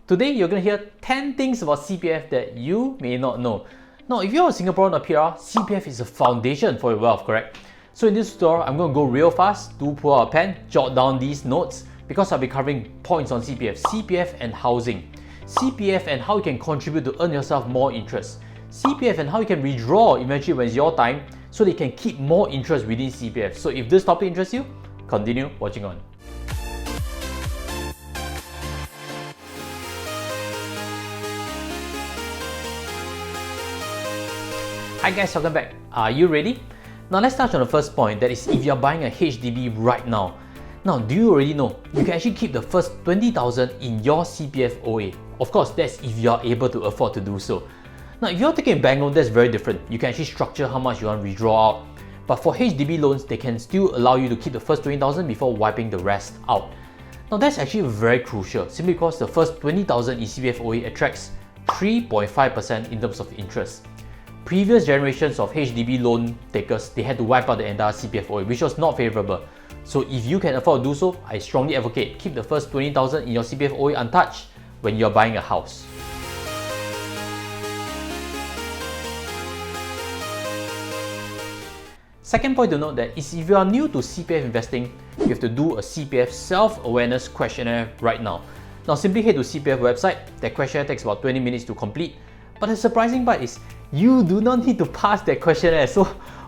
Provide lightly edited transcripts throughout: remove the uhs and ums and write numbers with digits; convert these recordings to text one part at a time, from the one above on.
Today, you're going to hear 10 things about CPF that you may not know. Now, if you're a Singaporean or PR, CPF is a foundation for your wealth, correct? So in this tutorial, I'm going to go real fast. Do pull out a pen, jot down these notes because I'll be covering points on CPF and housing. CPF and how you can contribute to earn yourself more interest. CPF and how you can withdraw eventually when it's your time so that you can keep more interest within CPF. So if this topic interests you, continue watching on. Hi guys, welcome back. Are you ready? Now let's touch on the first point, that is if you're buying a HDB right now. Now, do you already know you can actually keep the first 20,000 in your CPFOA? Of course, that's if you're able to afford to do so. Now, if you're taking a bank loan, that's very different. You can actually structure how much you want to withdraw out. But for HDB loans, they can still allow you to keep the first 20,000 before wiping the rest out. Now, that's actually very crucial simply because the first 20,000 in CPFOA attracts 3.5% in terms of interest. Previous generations of HDB loan takers, they had to wipe out the entire CPFOA, which was not favorable. So if you can afford to do so, I strongly advocate keep the first 20,000 in your CPFOA untouched when you're buying a house. Second point to note that is if you are new to CPF investing, you have to do a CPF self-awareness questionnaire right now. Now simply head to CPF website. That questionnaire takes about 20 minutes to complete. But the surprising part is you do not need to pass that questionnaire. So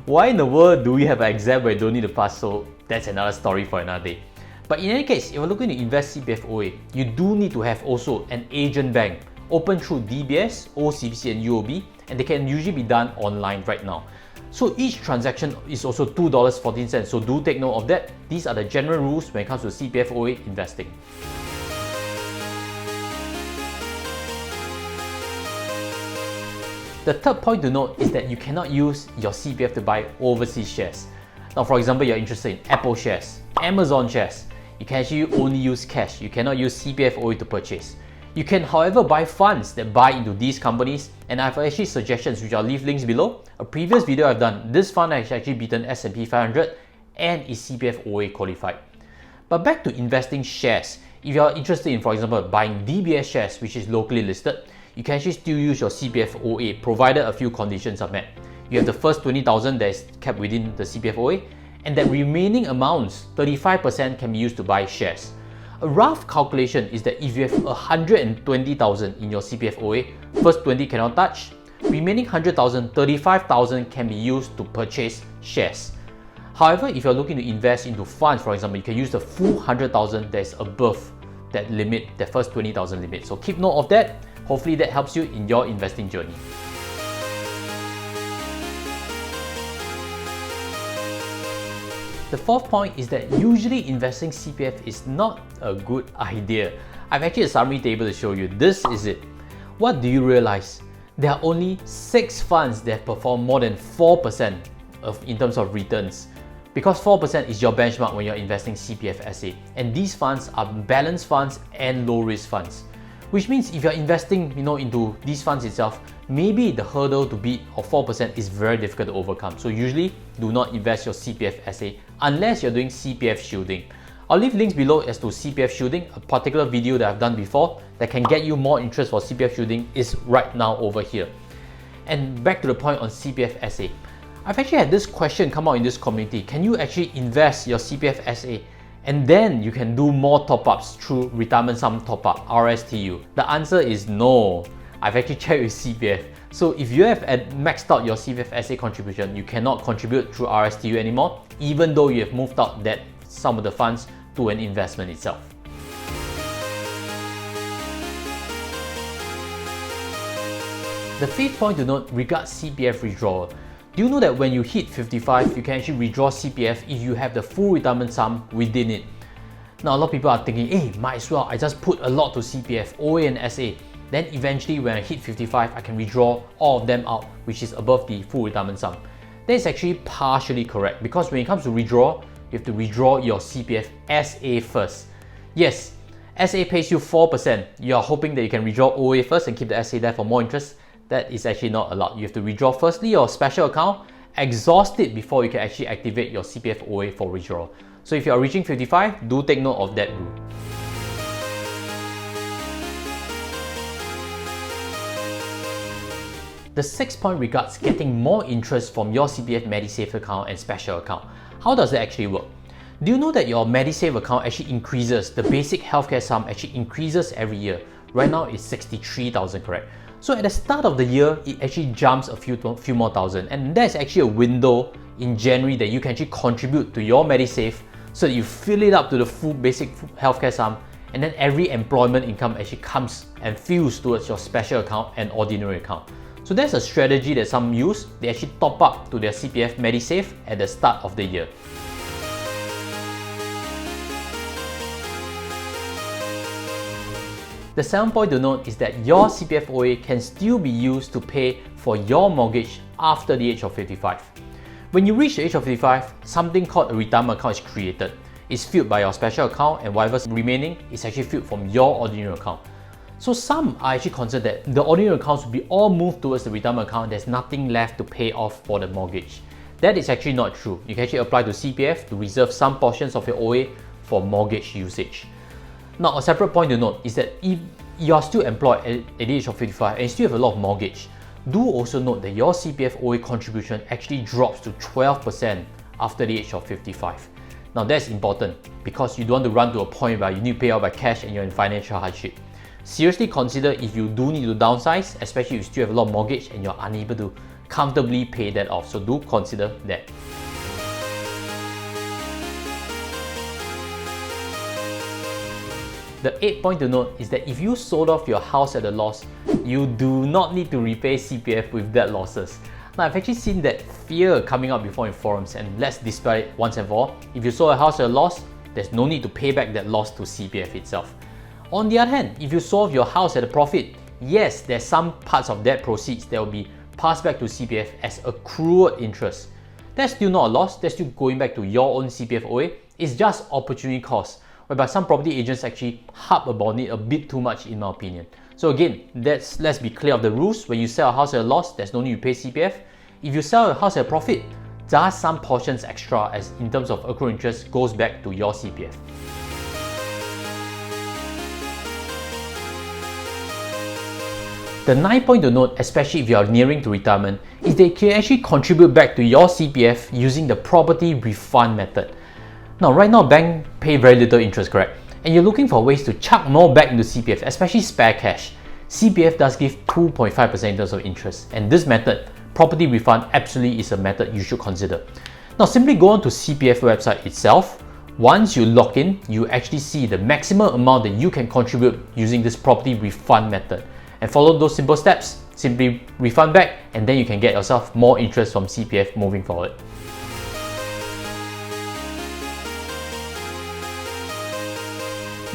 why in the world do we have an exam where you don't need to pass? So that's another story for another day. But in any case, if you're looking to invest CPFOA, you do need to have also an agent bank open through DBS, OCBC and UOB, and they can usually be done online right now. So each transaction is also $2.14. So do take note of that. These are the general rules when it comes to CPFOA investing. The third point to note is that you cannot use your CPF to buy overseas shares. Now, for example, you're interested in Apple shares, Amazon shares. You can actually only use cash. You cannot use CPFOA to purchase. You can, however, buy funds that buy into these companies, and I've actually suggestions which I'll leave links below. A previous video I've done, this fund has actually beaten S&P 500 and is CPFOA qualified. But back to investing shares. If you're interested in, for example, buying DBS shares, which is locally listed, you can actually still use your CPFOA provided a few conditions are met. You have the first 20,000 that is kept within the CPFOA, and that remaining amounts, 35% can be used to buy shares. A rough calculation is that if you have 120,000 in your CPFOA, first 20 cannot touch, remaining 100,000, 35,000 can be used to purchase shares. However, if you're looking to invest into funds, for example, you can use the full 100,000 that is above that limit, that first 20,000 limit. So keep note of that. Hopefully that helps you in your investing journey. The fourth point is that usually investing CPF is not a good idea. I've actually a summary table to show you. This is it. What do you realize? There are only 6 funds that perform more than 4% in terms of returns. Because 4% is your benchmark when you're investing CPFSA. And these funds are balanced funds and low risk funds. Which means if you're investing into these funds itself, maybe the hurdle to beat of 4% is very difficult to overcome. So usually do not invest your CPFSA unless you're doing CPF shielding. I'll leave links below as to CPF shielding. A particular video that I've done before that can get you more interest for CPF shielding is right now over here. And back to the point on CPFSA. I've actually had this question come out in this community. Can you actually invest your CPFSA and then you can do more top-ups through retirement sum top-up, RSTU? The answer is no. I've actually checked with CPF. So if you have maxed out your CPFSA contribution, you cannot contribute through RSTU anymore, even though you have moved out that some of the funds to an investment itself. The fifth point to note regards CPF withdrawal. Do you know that when you hit 55, you can actually withdraw CPF if you have the full retirement sum within it? Now, a lot of people are thinking, hey, might as well, I just put a lot to CPF, OA and SA. Then eventually when I hit 55, I can withdraw all of them out, which is above the full retirement sum. That is actually partially correct because when it comes to withdraw, you have to withdraw your CPF SA first. Yes, SA pays you 4%. You are hoping that you can withdraw OA first and keep the SA there for more interest. That is actually not allowed. You have to withdraw firstly your special account, exhaust it before you can actually activate your CPFOA for withdrawal. So if you are reaching 55, do take note of that rule. The 6th point regards getting more interest from your CPF medisave account and special account. How does that actually work? Do you know that your medisave account actually increases, the basic healthcare sum actually increases every year? Right now it's 63,000, correct? So at the start of the year, it actually jumps a few more thousand, and there's actually a window in January that you can actually contribute to your medisave so that you fill it up to the full basic healthcare sum, and then every employment income actually comes and fills towards your special account and ordinary account. So that's a strategy that some use. They actually top up to their CPF medisave at the start of the year. The 7th point to note is that your CPFOA can still be used to pay for your mortgage after the age of 55. When you reach the age of 55, something called a retirement account is created. It's filled by your special account, and whatever's remaining is actually filled from your ordinary account. So some are actually concerned that the ordinary accounts will be all moved towards the retirement account. There's nothing left to pay off for the mortgage. That is actually not true. You can actually apply to CPF to reserve some portions of your OA for mortgage usage. Now, a separate point to note is that if you are still employed at the age of 55 and you still have a lot of mortgage, do also note that your CPF OA contribution actually drops to 12% after the age of 55. Now that's important because you don't want to run to a point where you need to pay out by cash and you're in financial hardship. Seriously consider if you do need to downsize, especially if you still have a lot of mortgage and you're unable to comfortably pay that off. So do consider that. The 8th point to note is that if you sold off your house at a loss, you do not need to repay CPF with that losses. Now, I've actually seen that fear coming up before in forums, and let's dispel it once and for all. If you sold a house at a loss, there's no need to pay back that loss to CPF itself. On the other hand, if you sold your house at a profit, yes, there's some parts of that proceeds that will be passed back to CPF as accrued interest. That's still not a loss, that's still going back to your own CPF OA. It's just opportunity cost, whereby some property agents actually harp about it a bit too much in my opinion. So again, let's be clear of the rules. When you sell a house at a loss, there's no need to pay CPF. If you sell a house at a profit, just some portions extra as in terms of accrued interest goes back to your CPF. The 9th point to note, especially if you are nearing to retirement, is that you can actually contribute back to your CPF using the property refund method. Now, right now, banks pay very little interest, correct? And you're looking for ways to chuck more back into CPF, especially spare cash. CPF does give 2.5% in terms of interest, and this method, property refund, absolutely is a method you should consider. Now, simply go on to CPF website itself. Once you log in, you actually see the maximum amount that you can contribute using this property refund method. And follow those simple steps, simply refund back, and then you can get yourself more interest from CPF moving forward.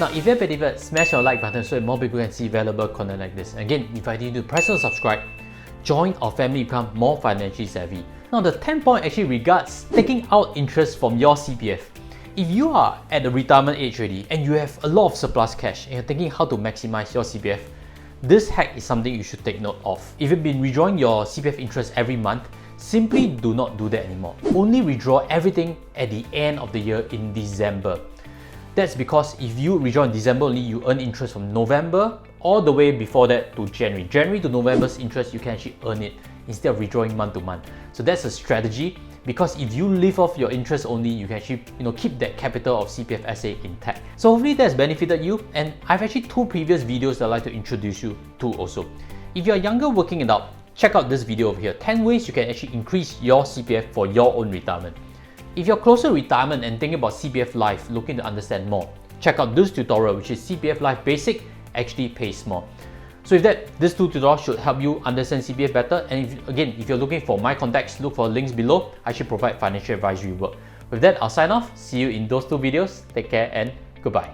Now, if you have benefited, smash your like button so that more people can see valuable content like this. Again, invite you to press on subscribe, join our family, become more financially savvy. Now, the 10th point actually regards taking out interest from your CPF. If you are at the retirement age already and you have a lot of surplus cash and you're thinking how to maximize your CPF, this hack is something you should take note of. If you've been withdrawing your CPF interest every month, simply do not do that anymore. Only withdraw everything at the end of the year in December. That's because if you withdraw in December only, you earn interest from November all the way before that to January. January to November's interest, you can actually earn it instead of withdrawing month to month. So that's a strategy, because if you leave off your interest only, you can actually keep that capital of CPFSA intact. So hopefully that's benefited you, and I've actually 2 previous videos that I'd like to introduce you to also. If you're a younger working adult, check out this video over here, 10 ways you can actually increase your CPF for your own retirement. If you're closer to retirement and thinking about CPF Life, looking to understand more, check out this tutorial, which is CPF Life Basic, actually pays more. So this 2 tutorials should help you understand CPF better. And if you're looking for my contacts, look for links below. I should provide financial advisory work. With that, I'll sign off. See you in those 2 videos. Take care and goodbye.